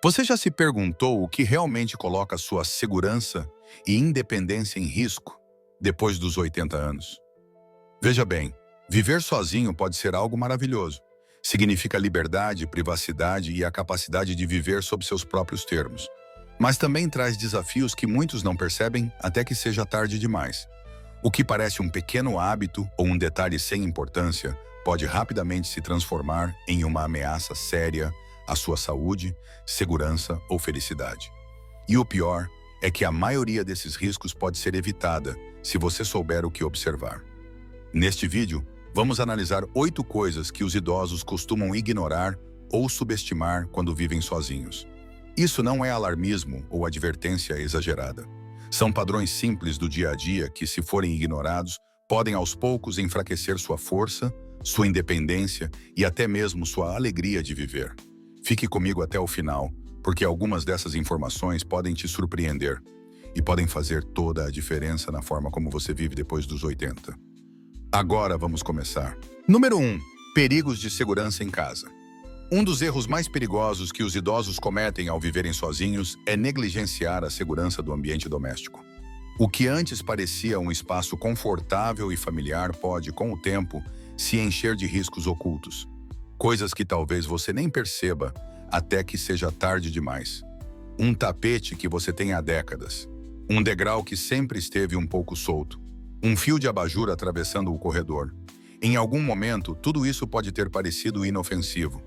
Você já se perguntou o que realmente coloca sua segurança e independência em risco depois dos 80 anos? Veja bem, viver sozinho pode ser algo maravilhoso. Significa liberdade, privacidade e a capacidade de viver sob seus próprios termos. Mas também traz desafios que muitos não percebem até que seja tarde demais. O que parece um pequeno hábito ou um detalhe sem importância pode rapidamente se transformar em uma ameaça séria à sua saúde, segurança ou felicidade. E o pior é que a maioria desses riscos pode ser evitada se você souber o que observar. Neste vídeo, vamos analisar 8 coisas que os idosos costumam ignorar ou subestimar quando vivem sozinhos. Isso não é alarmismo ou advertência exagerada. São padrões simples do dia a dia que, se forem ignorados, podem aos poucos enfraquecer sua força, sua independência e até mesmo sua alegria de viver. Fique comigo até o final, porque algumas dessas informações podem te surpreender e podem fazer toda a diferença na forma como você vive depois dos 80. Agora vamos começar. Número 1. Perigos de segurança em casa. Um dos erros mais perigosos que os idosos cometem ao viverem sozinhos é negligenciar a segurança do ambiente doméstico. O que antes parecia um espaço confortável e familiar pode, com o tempo, se encher de riscos ocultos. Coisas que talvez você nem perceba até que seja tarde demais. Um tapete que você tem há décadas. Um degrau que sempre esteve um pouco solto. Um fio de abajur atravessando o corredor. Em algum momento, tudo isso pode ter parecido inofensivo.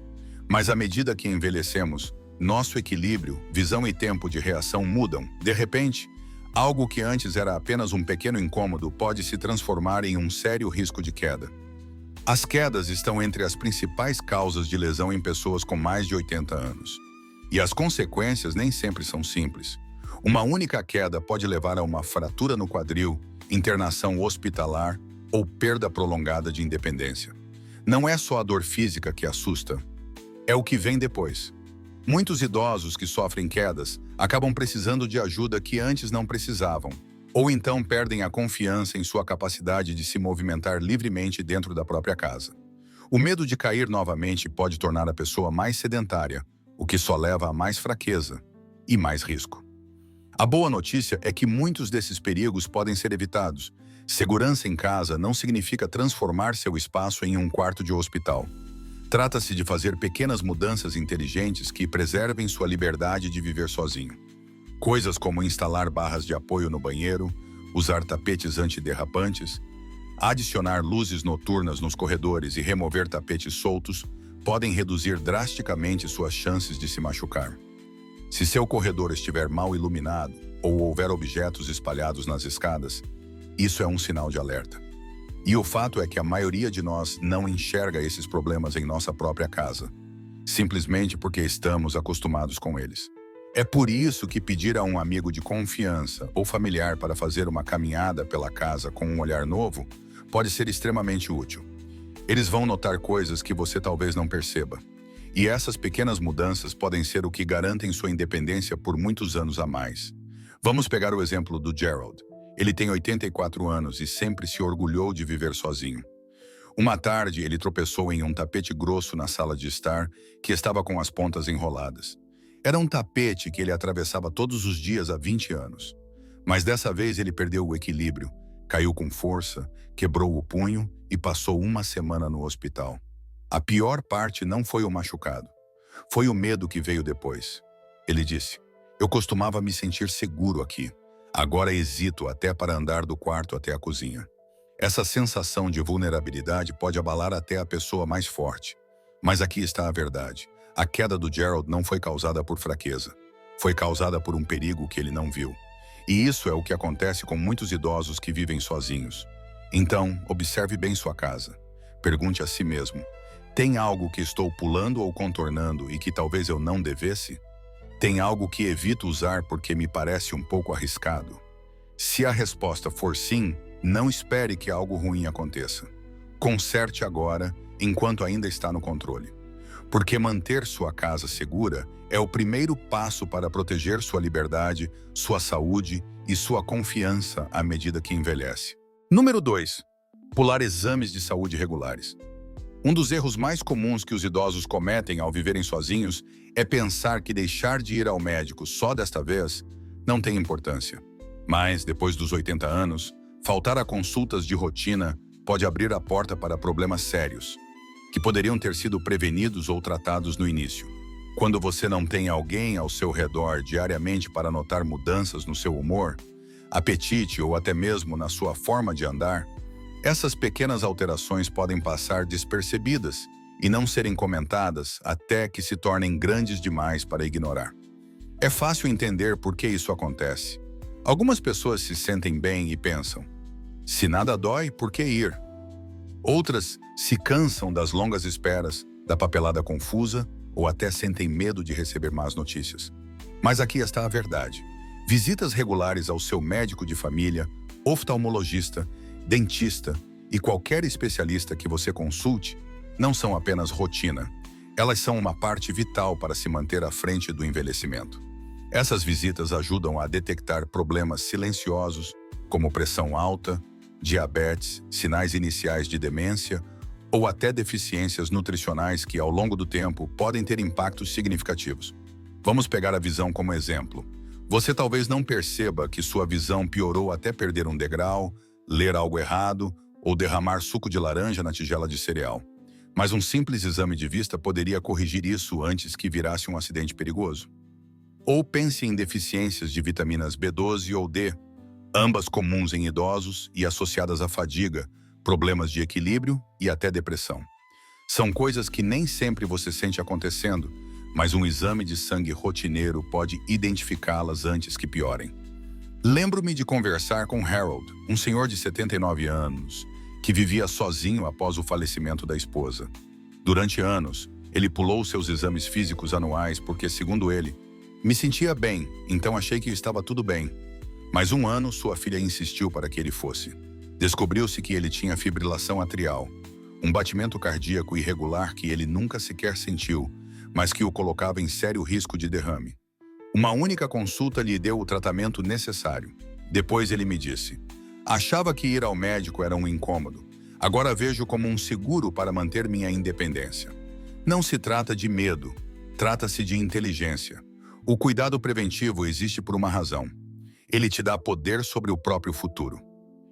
Mas à medida que envelhecemos, nosso equilíbrio, visão e tempo de reação mudam. De repente, algo que antes era apenas um pequeno incômodo pode se transformar em um sério risco de queda. As quedas estão entre as principais causas de lesão em pessoas com mais de 80 anos. E as consequências nem sempre são simples. Uma única queda pode levar a uma fratura no quadril, internação hospitalar ou perda prolongada de independência. Não é só a dor física que assusta, é o que vem depois. Muitos idosos que sofrem quedas acabam precisando de ajuda que antes não precisavam, ou então perdem a confiança em sua capacidade de se movimentar livremente dentro da própria casa. O medo de cair novamente pode tornar a pessoa mais sedentária, o que só leva a mais fraqueza e mais risco. A boa notícia é que muitos desses perigos podem ser evitados. Segurança em casa não significa transformar seu espaço em um quarto de hospital. Trata-se de fazer pequenas mudanças inteligentes que preservem sua liberdade de viver sozinho. Coisas como instalar barras de apoio no banheiro, usar tapetes antiderrapantes, adicionar luzes noturnas nos corredores e remover tapetes soltos podem reduzir drasticamente suas chances de se machucar. Se seu corredor estiver mal iluminado ou houver objetos espalhados nas escadas, isso é um sinal de alerta. E o fato é que a maioria de nós não enxerga esses problemas em nossa própria casa, simplesmente porque estamos acostumados com eles. É por isso que pedir a um amigo de confiança ou familiar para fazer uma caminhada pela casa com um olhar novo pode ser extremamente útil. Eles vão notar coisas que você talvez não perceba. E essas pequenas mudanças podem ser o que garantem sua independência por muitos anos a mais. Vamos pegar o exemplo do Gerald. Ele tem 84 anos e sempre se orgulhou de viver sozinho. Uma tarde, ele tropeçou em um tapete grosso na sala de estar que estava com as pontas enroladas. Era um tapete que ele atravessava todos os dias há 20 anos. Mas dessa vez ele perdeu o equilíbrio, caiu com força, quebrou o punho e passou uma semana no hospital. A pior parte não foi o machucado. Foi o medo que veio depois. Ele disse: "Eu costumava me sentir seguro aqui. Agora hesito até para andar do quarto até a cozinha." Essa sensação de vulnerabilidade pode abalar até a pessoa mais forte. Mas aqui está a verdade. A queda do Gerald não foi causada por fraqueza. Foi causada por um perigo que ele não viu. E isso é o que acontece com muitos idosos que vivem sozinhos. Então, observe bem sua casa. Pergunte a si mesmo: tem algo que estou pulando ou contornando e que talvez eu não devesse? Tem algo que evito usar porque me parece um pouco arriscado? Se a resposta for sim, não espere que algo ruim aconteça. Conserte agora, enquanto ainda está no controle. Porque manter sua casa segura é o primeiro passo para proteger sua liberdade, sua saúde e sua confiança à medida que envelhece. Número 2. Pular exames de saúde regulares. Um dos erros mais comuns que os idosos cometem ao viverem sozinhos é pensar que deixar de ir ao médico só desta vez não tem importância. Mas, depois dos 80 anos, faltar a consultas de rotina pode abrir a porta para problemas sérios, que poderiam ter sido prevenidos ou tratados no início. Quando você não tem alguém ao seu redor diariamente para notar mudanças no seu humor, apetite ou até mesmo na sua forma de andar, essas pequenas alterações podem passar despercebidas e não serem comentadas até que se tornem grandes demais para ignorar. É fácil entender por que isso acontece. Algumas pessoas se sentem bem e pensam: se nada dói, por que ir? Outras se cansam das longas esperas, da papelada confusa ou até sentem medo de receber más notícias. Mas aqui está a verdade. Visitas regulares ao seu médico de família, oftalmologista, dentista e qualquer especialista que você consulte não são apenas rotina. Elas são uma parte vital para se manter à frente do envelhecimento. Essas visitas ajudam a detectar problemas silenciosos, como pressão alta, diabetes, sinais iniciais de demência ou até deficiências nutricionais que, ao longo do tempo, podem ter impactos significativos. Vamos pegar a visão como exemplo. Você talvez não perceba que sua visão piorou até perder um degrau, ler algo errado ou derramar suco de laranja na tigela de cereal. Mas um simples exame de vista poderia corrigir isso antes que virasse um acidente perigoso. Ou pense em deficiências de vitaminas B12 ou D, ambas comuns em idosos e associadas à fadiga, problemas de equilíbrio e até depressão. São coisas que nem sempre você sente acontecendo, mas um exame de sangue rotineiro pode identificá-las antes que piorem. Lembro-me de conversar com Harold, um senhor de 79 anos, que vivia sozinho após o falecimento da esposa. Durante anos, ele pulou seus exames físicos anuais porque, segundo ele, me sentia bem, então achei que estava tudo bem. Mas um ano, sua filha insistiu para que ele fosse. Descobriu-se que ele tinha fibrilação atrial, um batimento cardíaco irregular que ele nunca sequer sentiu, mas que o colocava em sério risco de derrame. Uma única consulta lhe deu o tratamento necessário. Depois ele me disse: achava que ir ao médico era um incômodo. Agora vejo como um seguro para manter minha independência. Não se trata de medo, trata-se de inteligência. O cuidado preventivo existe por uma razão. Ele te dá poder sobre o próprio futuro.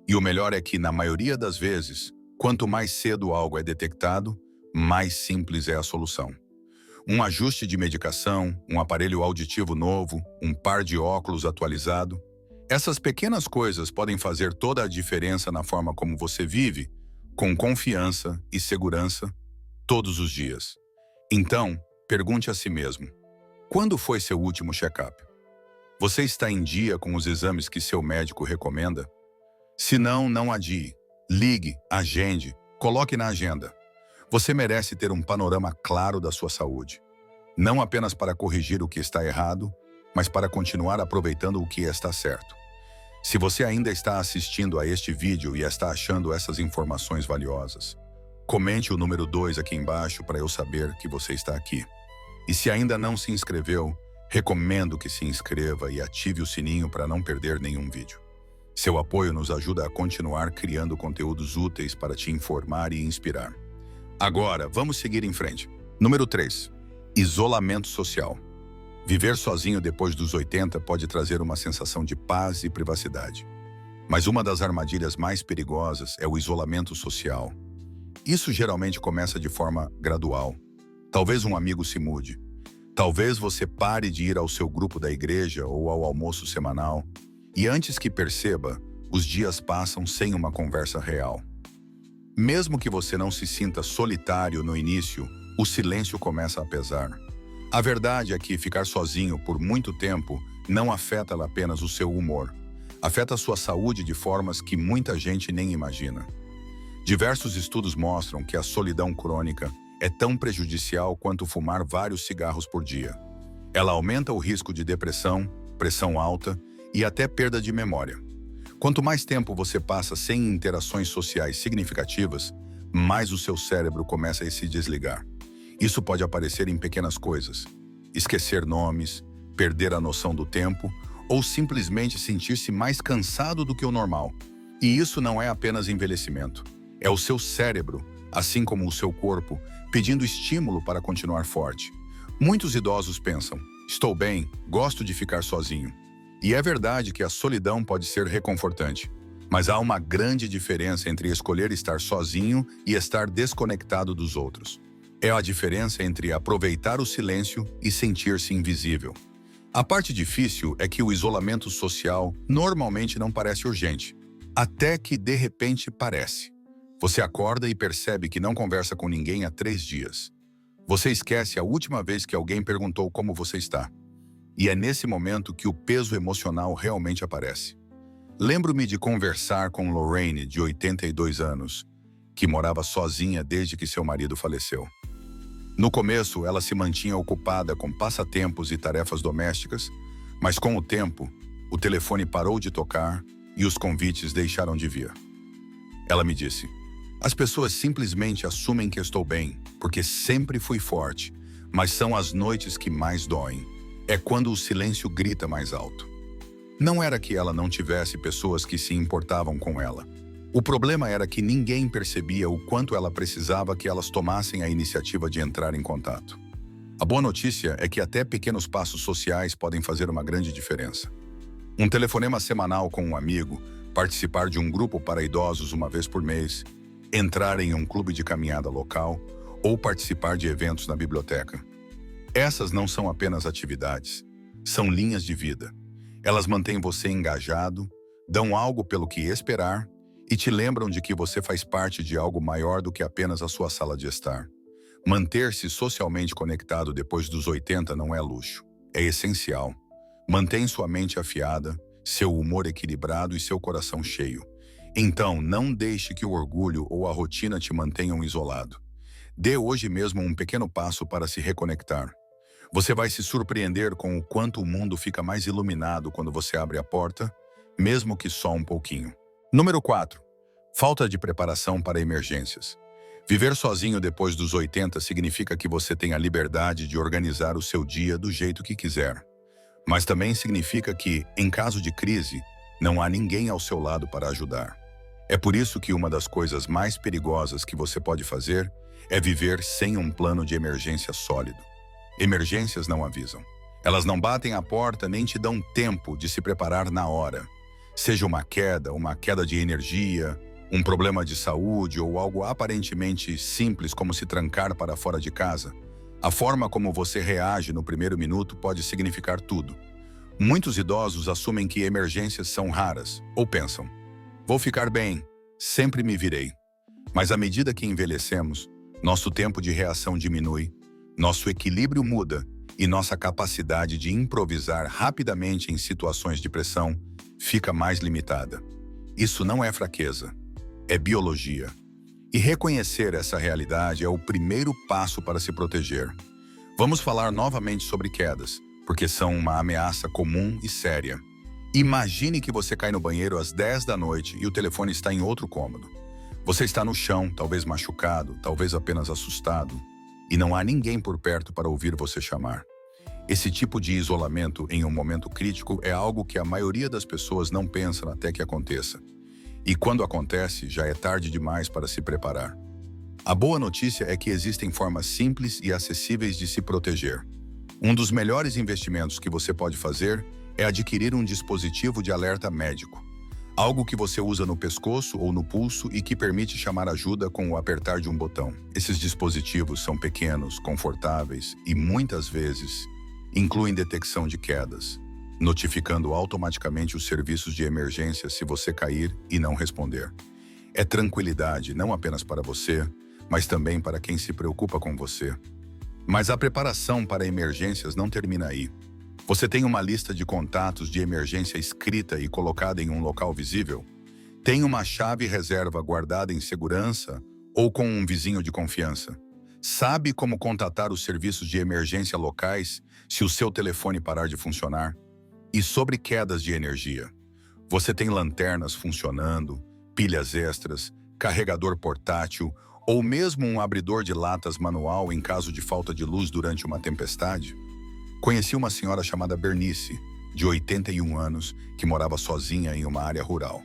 E o melhor é que, na maioria das vezes, quanto mais cedo algo é detectado, mais simples é a solução. Um ajuste de medicação, um aparelho auditivo novo, um par de óculos atualizado. Essas pequenas coisas podem fazer toda a diferença na forma como você vive, com confiança e segurança, todos os dias. Então, pergunte a si mesmo: quando foi seu último check-up? Você está em dia com os exames que seu médico recomenda? Se não, não adie. Ligue, agende, coloque na agenda. Você merece ter um panorama claro da sua saúde. Não apenas para corrigir o que está errado, mas para continuar aproveitando o que está certo. Se você ainda está assistindo a este vídeo e está achando essas informações valiosas, comente o número 2 aqui embaixo para eu saber que você está aqui. E se ainda não se inscreveu, recomendo que se inscreva e ative o sininho para não perder nenhum vídeo. Seu apoio nos ajuda a continuar criando conteúdos úteis para te informar e inspirar. Agora, vamos seguir em frente. Número 3. Isolamento social. Viver sozinho depois dos 80 pode trazer uma sensação de paz e privacidade. Mas uma das armadilhas mais perigosas é o isolamento social. Isso geralmente começa de forma gradual. Talvez um amigo se mude. Talvez você pare de ir ao seu grupo da igreja ou ao almoço semanal. E antes que perceba, os dias passam sem uma conversa real. Mesmo que você não se sinta solitário no início, o silêncio começa a pesar. A verdade é que ficar sozinho por muito tempo não afeta apenas o seu humor. Afeta a sua saúde de formas que muita gente nem imagina. Diversos estudos mostram que a solidão crônica é tão prejudicial quanto fumar vários cigarros por dia. Ela aumenta o risco de depressão, pressão alta e até perda de memória. Quanto mais tempo você passa sem interações sociais significativas, mais o seu cérebro começa a se desligar. Isso pode aparecer em pequenas coisas: esquecer nomes, perder a noção do tempo ou simplesmente sentir-se mais cansado do que o normal. E isso não é apenas envelhecimento. É o seu cérebro assim como o seu corpo, pedindo estímulo para continuar forte. Muitos idosos pensam: estou bem, gosto de ficar sozinho. E é verdade que a solidão pode ser reconfortante, mas há uma grande diferença entre escolher estar sozinho e estar desconectado dos outros. É a diferença entre aproveitar o silêncio e sentir-se invisível. A parte difícil é que o isolamento social normalmente não parece urgente, até que de repente parece. Você acorda e percebe que não conversa com ninguém há 3 dias. Você esquece a última vez que alguém perguntou como você está. E é nesse momento que o peso emocional realmente aparece. Lembro-me de conversar com Lorraine, de 82 anos, que morava sozinha desde que seu marido faleceu. No começo, ela se mantinha ocupada com passatempos e tarefas domésticas, mas com o tempo, o telefone parou de tocar e os convites deixaram de vir. Ela me disse: as pessoas simplesmente assumem que estou bem, porque sempre fui forte, mas são as noites que mais doem. É quando o silêncio grita mais alto. Não era que ela não tivesse pessoas que se importavam com ela. O problema era que ninguém percebia o quanto ela precisava que elas tomassem a iniciativa de entrar em contato. A boa notícia é que até pequenos passos sociais podem fazer uma grande diferença. Um telefonema semanal com um amigo, participar de um grupo para idosos uma vez por mês, entrar em um clube de caminhada local ou participar de eventos na biblioteca. Essas não são apenas atividades, são linhas de vida. Elas mantêm você engajado, dão algo pelo que esperar e te lembram de que você faz parte de algo maior do que apenas a sua sala de estar. Manter-se socialmente conectado depois dos 80 não é luxo, é essencial. Mantém sua mente afiada, seu humor equilibrado e seu coração cheio. Então, não deixe que o orgulho ou a rotina te mantenham isolado. Dê hoje mesmo um pequeno passo para se reconectar. Você vai se surpreender com o quanto o mundo fica mais iluminado quando você abre a porta, mesmo que só um pouquinho. Número 4. Falta de preparação para emergências. Viver sozinho depois dos 80 significa que você tem a liberdade de organizar o seu dia do jeito que quiser. Mas também significa que, em caso de crise, não há ninguém ao seu lado para ajudar. É por isso que uma das coisas mais perigosas que você pode fazer é viver sem um plano de emergência sólido. Emergências não avisam. Elas não batem à porta nem te dão tempo de se preparar na hora. Seja uma queda de energia, um problema de saúde ou algo aparentemente simples como se trancar para fora de casa, a forma como você reage no primeiro minuto pode significar tudo. Muitos idosos assumem que emergências são raras, ou pensam: vou ficar bem, sempre me virei. Mas à medida que envelhecemos, nosso tempo de reação diminui, nosso equilíbrio muda e nossa capacidade de improvisar rapidamente em situações de pressão fica mais limitada. Isso não é fraqueza, é biologia. E reconhecer essa realidade é o primeiro passo para se proteger. Vamos falar novamente sobre quedas, porque são uma ameaça comum e séria. Imagine que você cai no banheiro às 10 da noite e o telefone está em outro cômodo. Você está no chão, talvez machucado, talvez apenas assustado, e não há ninguém por perto para ouvir você chamar. Esse tipo de isolamento em um momento crítico é algo que a maioria das pessoas não pensa até que aconteça. E quando acontece, já é tarde demais para se preparar. A boa notícia é que existem formas simples e acessíveis de se proteger. Um dos melhores investimentos que você pode fazer é adquirir um dispositivo de alerta médico. Algo que você usa no pescoço ou no pulso e que permite chamar ajuda com o apertar de um botão. Esses dispositivos são pequenos, confortáveis e, muitas vezes, incluem detecção de quedas, notificando automaticamente os serviços de emergência se você cair e não responder. É tranquilidade não apenas para você, mas também para quem se preocupa com você. Mas a preparação para emergências não termina aí. Você tem uma lista de contatos de emergência escrita e colocada em um local visível? Tem uma chave reserva guardada em segurança ou com um vizinho de confiança? Sabe como contatar os serviços de emergência locais se o seu telefone parar de funcionar? E sobre quedas de energia? Você tem lanternas funcionando, pilhas extras, carregador portátil ou mesmo um abridor de latas manual em caso de falta de luz durante uma tempestade? Conheci uma senhora chamada Bernice, de 81 anos, que morava sozinha em uma área rural.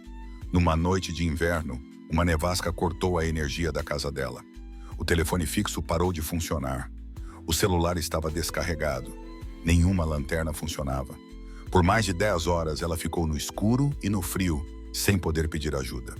Numa noite de inverno, uma nevasca cortou a energia da casa dela. O telefone fixo parou de funcionar. O celular estava descarregado. Nenhuma lanterna funcionava. Por mais de 10 horas, ela ficou no escuro e no frio, sem poder pedir ajuda.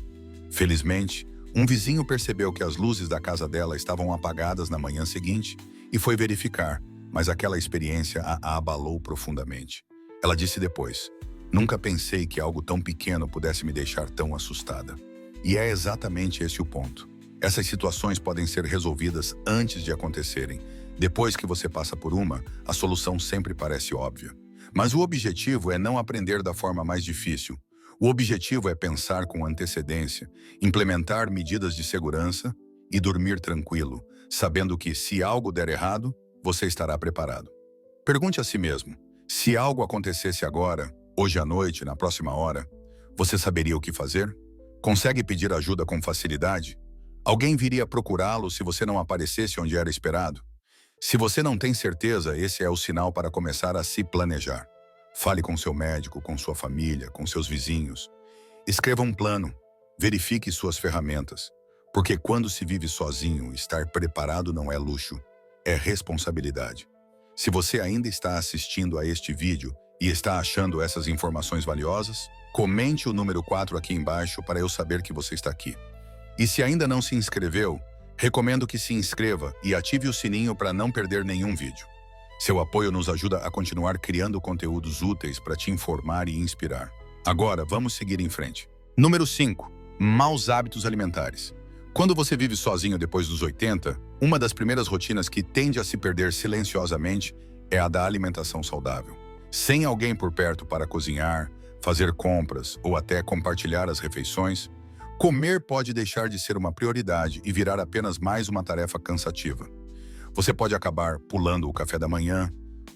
Felizmente, um vizinho percebeu que as luzes da casa dela estavam apagadas na manhã seguinte e foi verificar, mas aquela experiência a abalou profundamente. Ela disse depois: "Nunca pensei que algo tão pequeno pudesse me deixar tão assustada." E é exatamente esse o ponto. Essas situações podem ser resolvidas antes de acontecerem. Depois que você passa por uma, a solução sempre parece óbvia. Mas o objetivo é não aprender da forma mais difícil. O objetivo é pensar com antecedência, implementar medidas de segurança e dormir tranquilo, sabendo que, se algo der errado, você estará preparado. Pergunte a si mesmo: se algo acontecesse agora, hoje à noite, na próxima hora, você saberia o que fazer? Consegue pedir ajuda com facilidade? Alguém viria procurá-lo se você não aparecesse onde era esperado? Se você não tem certeza, esse é o sinal para começar a se planejar. Fale com seu médico, com sua família, com seus vizinhos. Escreva um plano. Verifique suas ferramentas. Porque quando se vive sozinho, estar preparado não é luxo, é responsabilidade. Se você ainda está assistindo a este vídeo e está achando essas informações valiosas, comente o número 4 aqui embaixo para eu saber que você está aqui. E se ainda não se inscreveu, recomendo que se inscreva e ative o sininho para não perder nenhum vídeo. Seu apoio nos ajuda a continuar criando conteúdos úteis para te informar e inspirar. Agora, vamos seguir em frente. Número 5. Maus hábitos alimentares. Quando você vive sozinho depois dos 80, uma das primeiras rotinas que tende a se perder silenciosamente é a da alimentação saudável. Sem alguém por perto para cozinhar, fazer compras ou até compartilhar as refeições, comer pode deixar de ser uma prioridade e virar apenas mais uma tarefa cansativa. Você pode acabar pulando o café da manhã,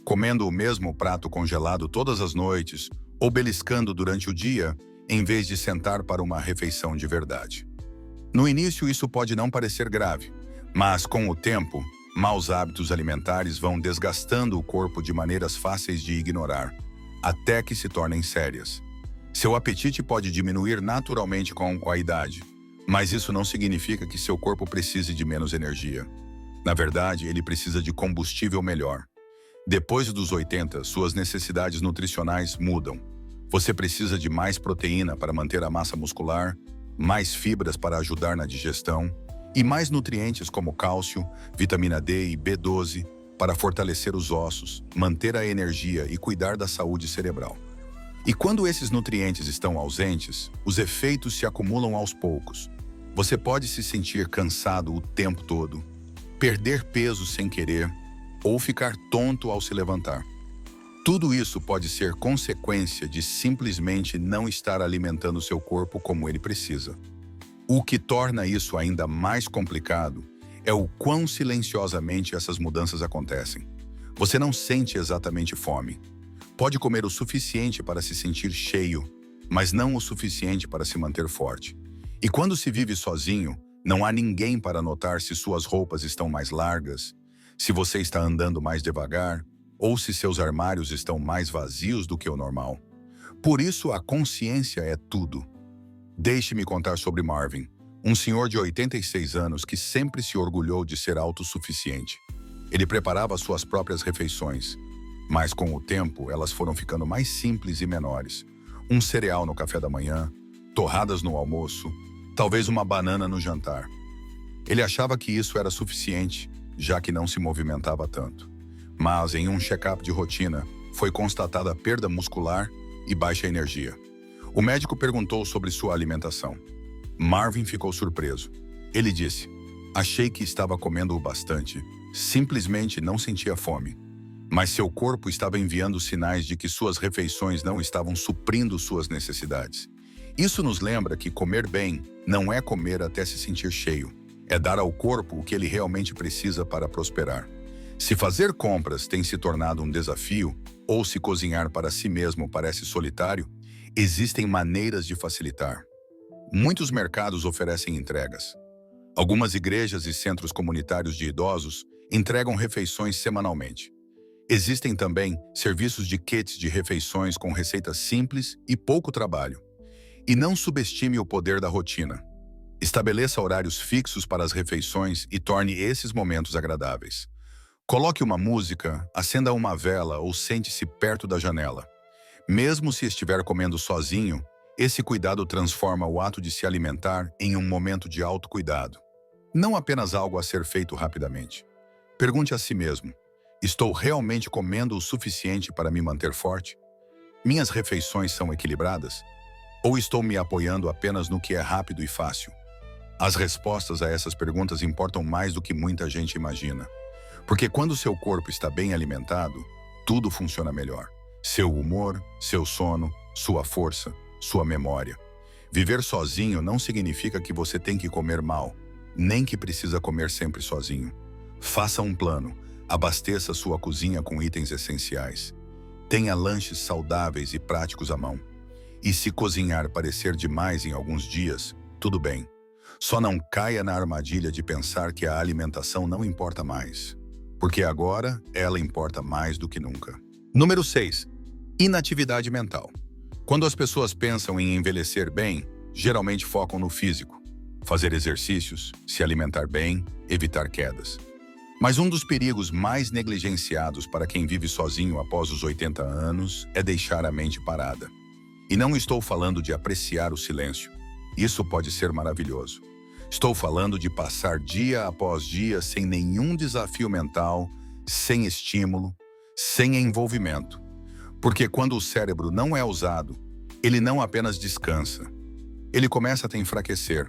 comendo o mesmo prato congelado todas as noites ou beliscando durante o dia, em vez de sentar para uma refeição de verdade. No início, isso pode não parecer grave, mas com o tempo, maus hábitos alimentares vão desgastando o corpo de maneiras fáceis de ignorar, até que se tornem sérias. Seu apetite pode diminuir naturalmente com a idade, mas isso não significa que seu corpo precise de menos energia. Na verdade, ele precisa de combustível melhor. Depois dos 80, suas necessidades nutricionais mudam. Você precisa de mais proteína para manter a massa muscular, mais fibras para ajudar na digestão e mais nutrientes como cálcio, vitamina D e B12 para fortalecer os ossos, manter a energia e cuidar da saúde cerebral. E quando esses nutrientes estão ausentes, os efeitos se acumulam aos poucos. Você pode se sentir cansado o tempo todo, perder peso sem querer ou ficar tonto ao se levantar. Tudo isso pode ser consequência de simplesmente não estar alimentando seu corpo como ele precisa. O que torna isso ainda mais complicado é o quão silenciosamente essas mudanças acontecem. Você não sente exatamente fome. Pode comer o suficiente para se sentir cheio, mas não o suficiente para se manter forte. E quando se vive sozinho, não há ninguém para notar se suas roupas estão mais largas, se você está andando mais devagar, ou se seus armários estão mais vazios do que o normal. Por isso, a consciência é tudo. Deixe-me contar sobre Marvin, um senhor de 86 anos que sempre se orgulhou de ser autossuficiente. Ele preparava suas próprias refeições, mas com o tempo elas foram ficando mais simples e menores. Um cereal no café da manhã, torradas no almoço, talvez uma banana no jantar. Ele achava que isso era suficiente, já que não se movimentava tanto. Mas em um check-up de rotina, foi constatada perda muscular e baixa energia. O médico perguntou sobre sua alimentação. Marvin ficou surpreso. Ele disse: "Achei que estava comendo o bastante, simplesmente não sentia fome. Mas seu corpo estava enviando sinais de que suas refeições não estavam suprindo suas necessidades." Isso nos lembra que comer bem não é comer até se sentir cheio. É dar ao corpo o que ele realmente precisa para prosperar. Se fazer compras tem se tornado um desafio, ou se cozinhar para si mesmo parece solitário, existem maneiras de facilitar. Muitos mercados oferecem entregas. Algumas igrejas e centros comunitários de idosos entregam refeições semanalmente. Existem também serviços de kits de refeições com receitas simples e pouco trabalho. E não subestime o poder da rotina. Estabeleça horários fixos para as refeições e torne esses momentos agradáveis. Coloque uma música, acenda uma vela ou sente-se perto da janela. Mesmo se estiver comendo sozinho, esse cuidado transforma o ato de se alimentar em um momento de autocuidado. Não apenas algo a ser feito rapidamente. Pergunte a si mesmo: estou realmente comendo o suficiente para me manter forte? Minhas refeições são equilibradas? Ou estou me apoiando apenas no que é rápido e fácil? As respostas a essas perguntas importam mais do que muita gente imagina. Porque quando seu corpo está bem alimentado, tudo funciona melhor. Seu humor, seu sono, sua força, sua memória. Viver sozinho não significa que você tem que comer mal, nem que precisa comer sempre sozinho. Faça um plano, abasteça sua cozinha com itens essenciais. Tenha lanches saudáveis e práticos à mão. E se cozinhar parecer demais em alguns dias, tudo bem. Só não caia na armadilha de pensar que a alimentação não importa mais. Porque agora ela importa mais do que nunca. Número 6. Inatividade mental. Quando as pessoas pensam em envelhecer bem, geralmente focam no físico. Fazer exercícios, se alimentar bem, evitar quedas. Mas um dos perigos mais negligenciados para quem vive sozinho após os 80 anos é deixar a mente parada. E não estou falando de apreciar o silêncio. Isso pode ser maravilhoso. Estou falando de passar dia após dia sem nenhum desafio mental, sem estímulo, sem envolvimento. Porque quando o cérebro não é usado, ele não apenas descansa. Ele começa a te enfraquecer.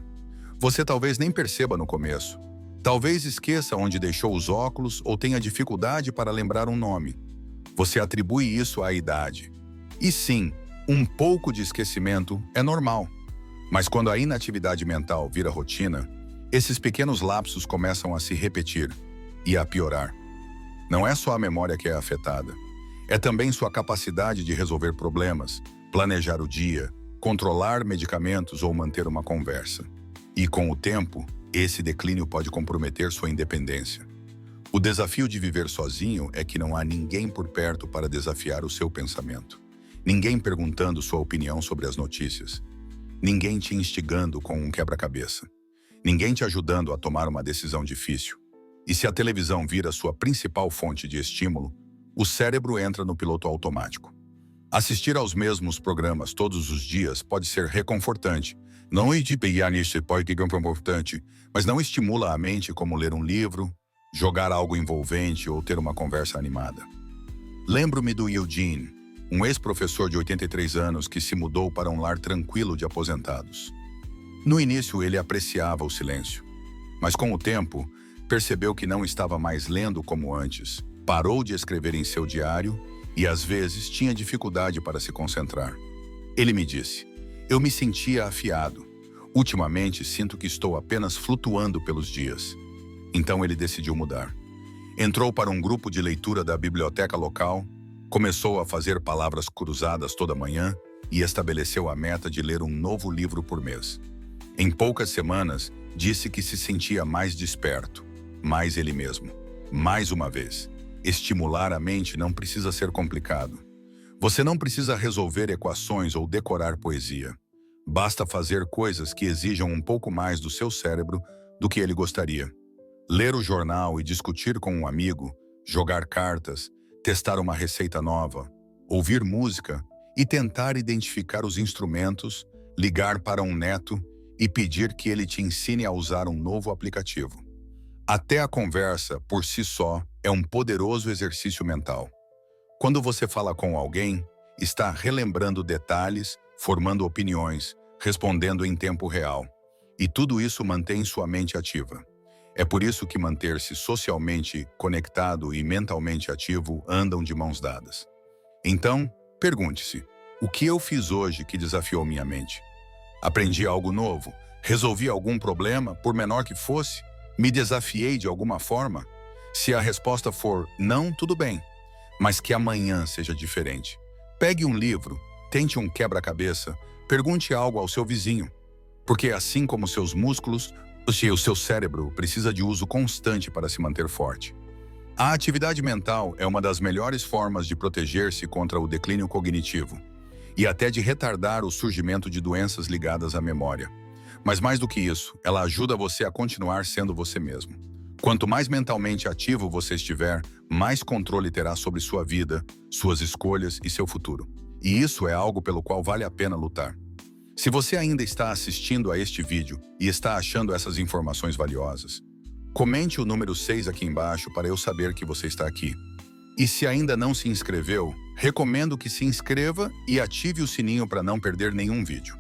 Você talvez nem perceba no começo. Talvez esqueça onde deixou os óculos ou tenha dificuldade para lembrar um nome. Você atribui isso à idade. E sim, um pouco de esquecimento é normal. Mas quando a inatividade mental vira rotina, esses pequenos lapsos começam a se repetir e a piorar. Não é só a memória que é afetada. É também sua capacidade de resolver problemas, planejar o dia, controlar medicamentos ou manter uma conversa. E com o tempo, esse declínio pode comprometer sua independência. O desafio de viver sozinho é que não há ninguém por perto para desafiar o seu pensamento. Ninguém perguntando sua opinião sobre as notícias. Ninguém te instigando com um quebra-cabeça. Ninguém te ajudando a tomar uma decisão difícil. E se a televisão vira sua principal fonte de estímulo, o cérebro entra no piloto automático. Assistir aos mesmos programas todos os dias pode ser reconfortante. Não nisso pode ser reconfortante, mas não estimula a mente como ler um livro, jogar algo envolvente ou ter uma conversa animada. Lembro-me do Eugene, um ex-professor de 83 anos que se mudou para um lar tranquilo de aposentados. No início, ele apreciava o silêncio, mas com o tempo, percebeu que não estava mais lendo como antes, parou de escrever em seu diário e, às vezes, tinha dificuldade para se concentrar. Ele me disse: eu me sentia afiado. Ultimamente, sinto que estou apenas flutuando pelos dias. Então ele decidiu mudar. Entrou para um grupo de leitura da biblioteca local, começou a fazer palavras cruzadas toda manhã e estabeleceu a meta de ler um novo livro por mês. Em poucas semanas, disse que se sentia mais desperto, mais ele mesmo. Mais uma vez, estimular a mente não precisa ser complicado. Você não precisa resolver equações ou decorar poesia. Basta fazer coisas que exijam um pouco mais do seu cérebro do que ele gostaria. Ler o jornal e discutir com um amigo, jogar cartas, testar uma receita nova, ouvir música e tentar identificar os instrumentos, ligar para um neto e pedir que ele te ensine a usar um novo aplicativo. Até a conversa, por si só, é um poderoso exercício mental. Quando você fala com alguém, está relembrando detalhes, formando opiniões, respondendo em tempo real. E tudo isso mantém sua mente ativa. É por isso que manter-se socialmente conectado e mentalmente ativo andam de mãos dadas. Então, pergunte-se: o que eu fiz hoje que desafiou minha mente? Aprendi algo novo? Resolvi algum problema, por menor que fosse? Me desafiei de alguma forma? Se a resposta for não, tudo bem, mas que amanhã seja diferente. Pegue um livro, tente um quebra-cabeça, pergunte algo ao seu vizinho. Porque assim como seus músculos, o seu cérebro precisa de uso constante para se manter forte. A atividade mental é uma das melhores formas de proteger-se contra o declínio cognitivo e até de retardar o surgimento de doenças ligadas à memória. Mas mais do que isso, ela ajuda você a continuar sendo você mesmo. Quanto mais mentalmente ativo você estiver, mais controle terá sobre sua vida, suas escolhas e seu futuro. E isso é algo pelo qual vale a pena lutar. Se você ainda está assistindo a este vídeo e está achando essas informações valiosas, comente o número 6 aqui embaixo para eu saber que você está aqui. E se ainda não se inscreveu, recomendo que se inscreva e ative o sininho para não perder nenhum vídeo.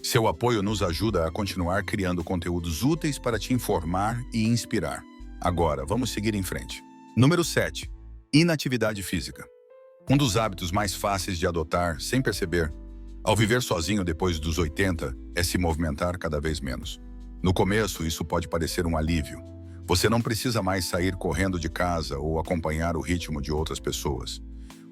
Seu apoio nos ajuda a continuar criando conteúdos úteis para te informar e inspirar. Agora, vamos seguir em frente. Número 7. Inatividade física. Um dos hábitos mais fáceis de adotar sem perceber, ao viver sozinho depois dos 80, é se movimentar cada vez menos. No começo, isso pode parecer um alívio. Você não precisa mais sair correndo de casa ou acompanhar o ritmo de outras pessoas.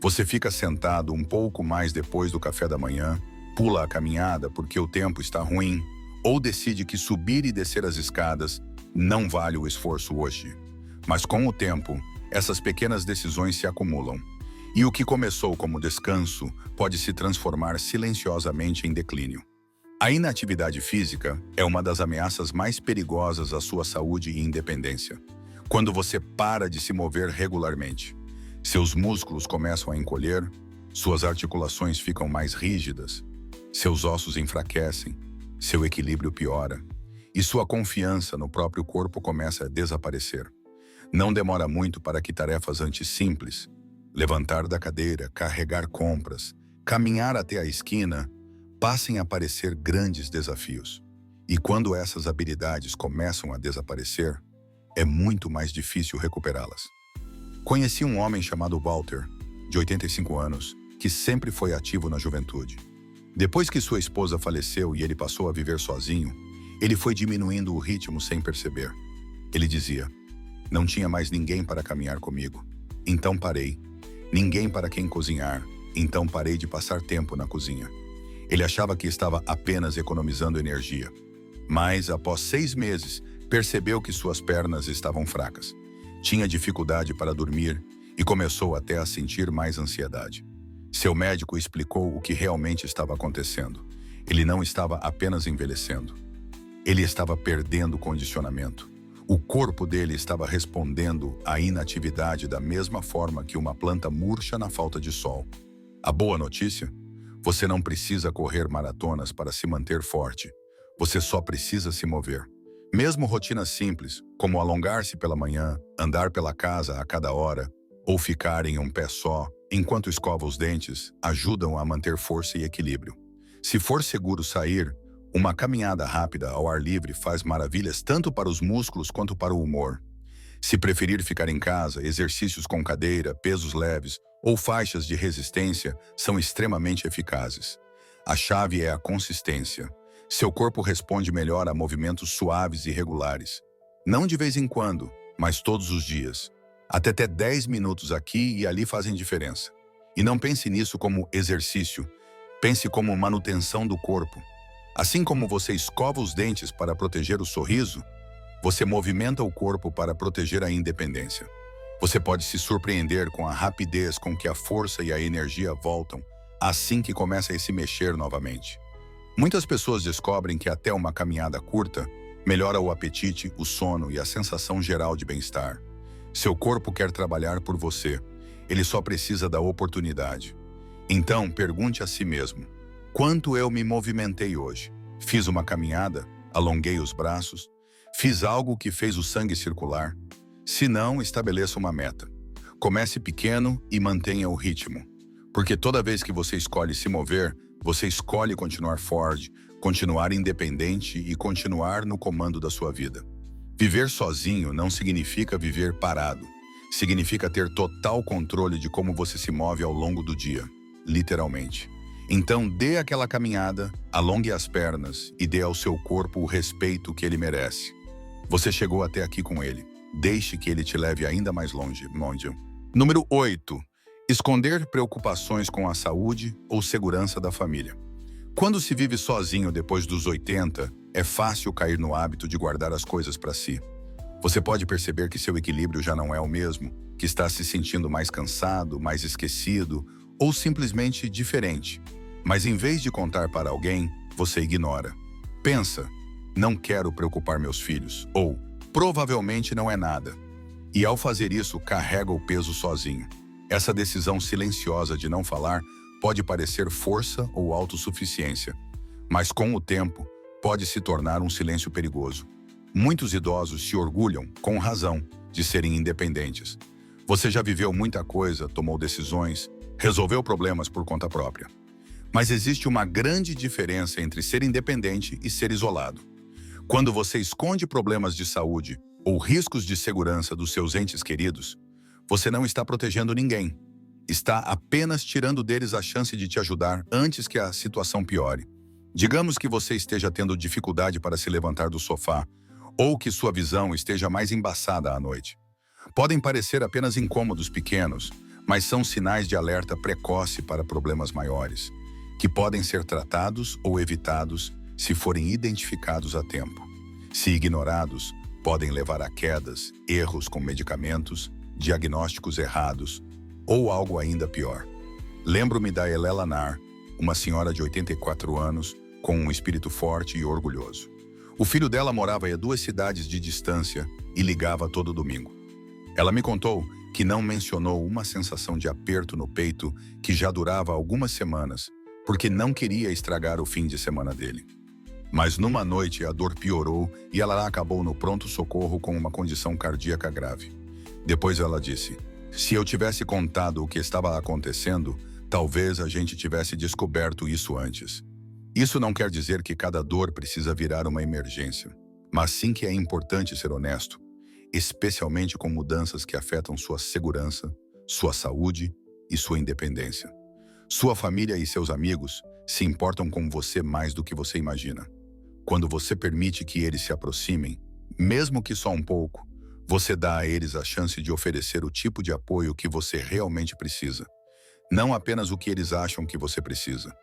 Você fica sentado um pouco mais depois do café da manhã, pula a caminhada porque o tempo está ruim, ou decide que subir e descer as escadas não vale o esforço hoje. Mas com o tempo, essas pequenas decisões se acumulam. E o que começou como descanso pode se transformar silenciosamente em declínio. A inatividade física é uma das ameaças mais perigosas à sua saúde e independência. Quando você para de se mover regularmente, seus músculos começam a encolher, suas articulações ficam mais rígidas, seus ossos enfraquecem, seu equilíbrio piora e sua confiança no próprio corpo começa a desaparecer. Não demora muito para que tarefas antes simples, levantar da cadeira, carregar compras, caminhar até a esquina, passem a parecer grandes desafios. E quando essas habilidades começam a desaparecer, é muito mais difícil recuperá-las. Conheci um homem chamado Walter, de 85 anos, que sempre foi ativo na juventude. Depois que sua esposa faleceu e ele passou a viver sozinho, ele foi diminuindo o ritmo sem perceber. Ele dizia: "Não tinha mais ninguém para caminhar comigo. Então parei. Ninguém para quem cozinhar. Então parei de passar tempo na cozinha." Ele achava que estava apenas economizando energia. Mas, após 6 meses, percebeu que suas pernas estavam fracas. Tinha dificuldade para dormir e começou até a sentir mais ansiedade. Seu médico explicou o que realmente estava acontecendo. Ele não estava apenas envelhecendo. Ele estava perdendo condicionamento. O corpo dele estava respondendo à inatividade da mesma forma que uma planta murcha na falta de sol. A boa notícia? Você não precisa correr maratonas para se manter forte. Você só precisa se mover. Mesmo rotinas simples, como alongar-se pela manhã, andar pela casa a cada hora, ou ficar em um pé só, enquanto escova os dentes, ajudam a manter força e equilíbrio. Se for seguro sair, uma caminhada rápida ao ar livre faz maravilhas tanto para os músculos quanto para o humor. Se preferir ficar em casa, exercícios com cadeira, pesos leves ou faixas de resistência são extremamente eficazes. A chave é a consistência. Seu corpo responde melhor a movimentos suaves e regulares. Não de vez em quando, mas todos os dias. Até 10 minutos aqui e ali fazem diferença. E não pense nisso como exercício. Pense como manutenção do corpo. Assim como você escova os dentes para proteger o sorriso, você movimenta o corpo para proteger a independência. Você pode se surpreender com a rapidez com que a força e a energia voltam assim que começa a se mexer novamente. Muitas pessoas descobrem que até uma caminhada curta melhora o apetite, o sono e a sensação geral de bem-estar. Seu corpo quer trabalhar por você. Ele só precisa da oportunidade. Então, pergunte a si mesmo: quanto eu me movimentei hoje? Fiz uma caminhada? Alonguei os braços? Fiz algo que fez o sangue circular? Se não, estabeleça uma meta. Comece pequeno e mantenha o ritmo. Porque toda vez que você escolhe se mover, você escolhe continuar forte, continuar independente e continuar no comando da sua vida. Viver sozinho não significa viver parado. Significa ter total controle de como você se move ao longo do dia, literalmente. Então, dê aquela caminhada, alongue as pernas e dê ao seu corpo o respeito que ele merece. Você chegou até aqui com ele. Deixe que ele te leve ainda mais longe. Número 8. Esconder preocupações com a saúde ou segurança da família. Quando se vive sozinho depois dos 80, é fácil cair no hábito de guardar as coisas para si. Você pode perceber que seu equilíbrio já não é o mesmo, que está se sentindo mais cansado, mais esquecido ou simplesmente diferente. Mas em vez de contar para alguém, você ignora. Pensa: não quero preocupar meus filhos, ou provavelmente não é nada. E ao fazer isso, carrega o peso sozinho. Essa decisão silenciosa de não falar pode parecer força ou autossuficiência, mas com o tempo pode se tornar um silêncio perigoso. Muitos idosos se orgulham, com razão, de serem independentes. Você já viveu muita coisa, tomou decisões, resolveu problemas por conta própria. Mas existe uma grande diferença entre ser independente e ser isolado. Quando você esconde problemas de saúde ou riscos de segurança dos seus entes queridos, você não está protegendo ninguém. Está apenas tirando deles a chance de te ajudar antes que a situação piore. Digamos que você esteja tendo dificuldade para se levantar do sofá ou que sua visão esteja mais embaçada à noite. Podem parecer apenas incômodos pequenos, mas são sinais de alerta precoce para problemas maiores, que podem ser tratados ou evitados se forem identificados a tempo. Se ignorados, podem levar a quedas, erros com medicamentos, diagnósticos errados ou algo ainda pior. Lembro-me da Elela Nar, uma senhora de 84 anos, com um espírito forte e orgulhoso. O filho dela morava a 2 cidades de distância e ligava todo domingo. Ela me contou que não mencionou uma sensação de aperto no peito que já durava algumas semanas, porque não queria estragar o fim de semana dele. Mas numa noite a dor piorou e ela acabou no pronto-socorro com uma condição cardíaca grave. Depois ela disse: "Se eu tivesse contado o que estava acontecendo, talvez a gente tivesse descoberto isso antes." Isso não quer dizer que cada dor precisa virar uma emergência, mas sim que é importante ser honesto, especialmente com mudanças que afetam sua segurança, sua saúde e sua independência. Sua família e seus amigos se importam com você mais do que você imagina. Quando você permite que eles se aproximem, mesmo que só um pouco, você dá a eles a chance de oferecer o tipo de apoio que você realmente precisa, não apenas o que eles acham que você precisa.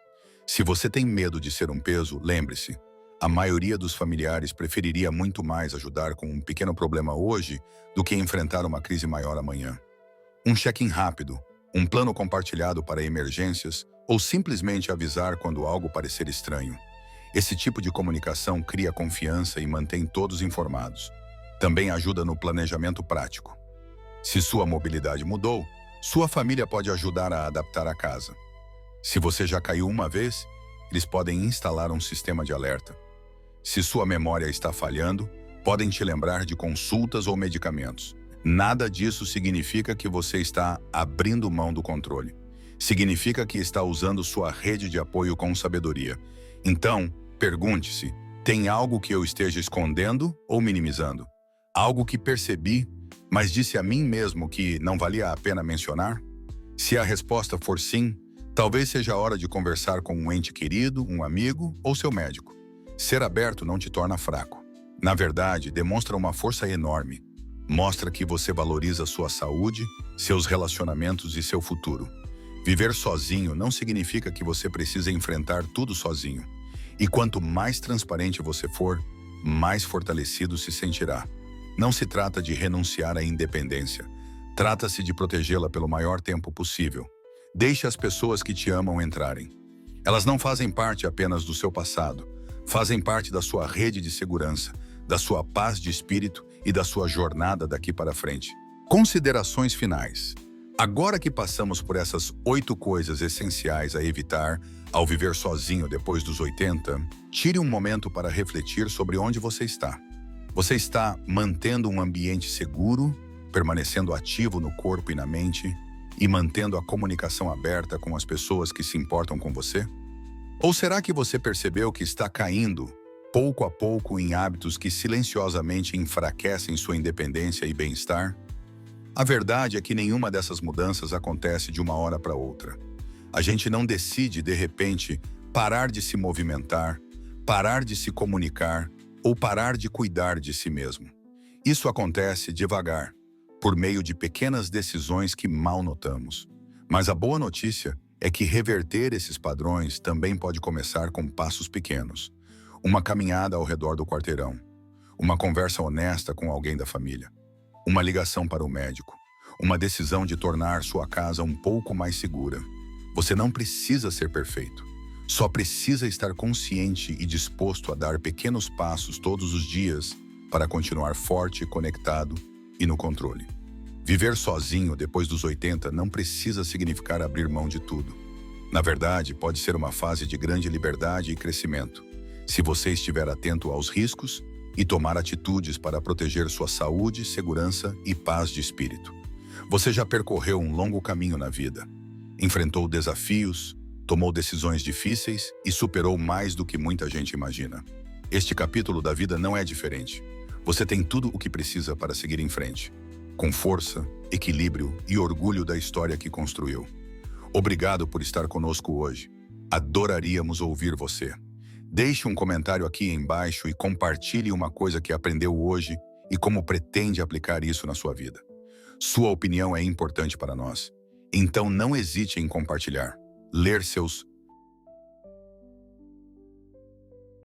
Se você tem medo de ser um peso, lembre-se, a maioria dos familiares preferiria muito mais ajudar com um pequeno problema hoje do que enfrentar uma crise maior amanhã. Um check-in rápido, um plano compartilhado para emergências ou simplesmente avisar quando algo parecer estranho. Esse tipo de comunicação cria confiança e mantém todos informados. Também ajuda no planejamento prático. Se sua mobilidade mudou, sua família pode ajudar a adaptar a casa. Se você já caiu uma vez, eles podem instalar um sistema de alerta. Se sua memória está falhando, podem te lembrar de consultas ou medicamentos. Nada disso significa que você está abrindo mão do controle. Significa que está usando sua rede de apoio com sabedoria. Então, pergunte-se: tem algo que eu esteja escondendo ou minimizando? Algo que percebi, mas disse a mim mesmo que não valia a pena mencionar? Se a resposta for sim, talvez seja a hora de conversar com um ente querido, um amigo ou seu médico. Ser aberto não te torna fraco. Na verdade, demonstra uma força enorme. Mostra que você valoriza sua saúde, seus relacionamentos e seu futuro. Viver sozinho não significa que você precisa enfrentar tudo sozinho. E quanto mais transparente você for, mais fortalecido se sentirá. Não se trata de renunciar à independência. Trata-se de protegê-la pelo maior tempo possível. Deixe as pessoas que te amam entrarem. Elas não fazem parte apenas do seu passado. Fazem parte da sua rede de segurança, da sua paz de espírito e da sua jornada daqui para frente. Considerações finais. Agora que passamos por essas 8 coisas essenciais a evitar ao viver sozinho depois dos 80, tire um momento para refletir sobre onde você está. Você está mantendo um ambiente seguro, permanecendo ativo no corpo e na mente e mantendo a comunicação aberta com as pessoas que se importam com você? Ou será que você percebeu que está caindo, pouco a pouco, em hábitos que silenciosamente enfraquecem sua independência e bem-estar? A verdade é que nenhuma dessas mudanças acontece de uma hora para outra. A gente não decide, de repente, parar de se movimentar, parar de se comunicar ou parar de cuidar de si mesmo. Isso acontece devagar, por meio de pequenas decisões que mal notamos. Mas a boa notícia é que reverter esses padrões também pode começar com passos pequenos. Uma caminhada ao redor do quarteirão, uma conversa honesta com alguém da família, uma ligação para o médico, uma decisão de tornar sua casa um pouco mais segura. Você não precisa ser perfeito. Só precisa estar consciente e disposto a dar pequenos passos todos os dias para continuar forte, conectado e no controle. Viver sozinho depois dos 80 não precisa significar abrir mão de tudo. Na verdade, pode ser uma fase de grande liberdade e crescimento, se você estiver atento aos riscos e tomar atitudes para proteger sua saúde, segurança e paz de espírito. Você já percorreu um longo caminho na vida, enfrentou desafios, tomou decisões difíceis e superou mais do que muita gente imagina. Este capítulo da vida não é diferente. Você tem tudo o que precisa para seguir em frente, com força, equilíbrio e orgulho da história que construiu. Obrigado por estar conosco hoje. Adoraríamos ouvir você. Deixe um comentário aqui embaixo e compartilhe uma coisa que aprendeu hoje e como pretende aplicar isso na sua vida. Sua opinião é importante para nós, então não hesite em compartilhar. Ler seus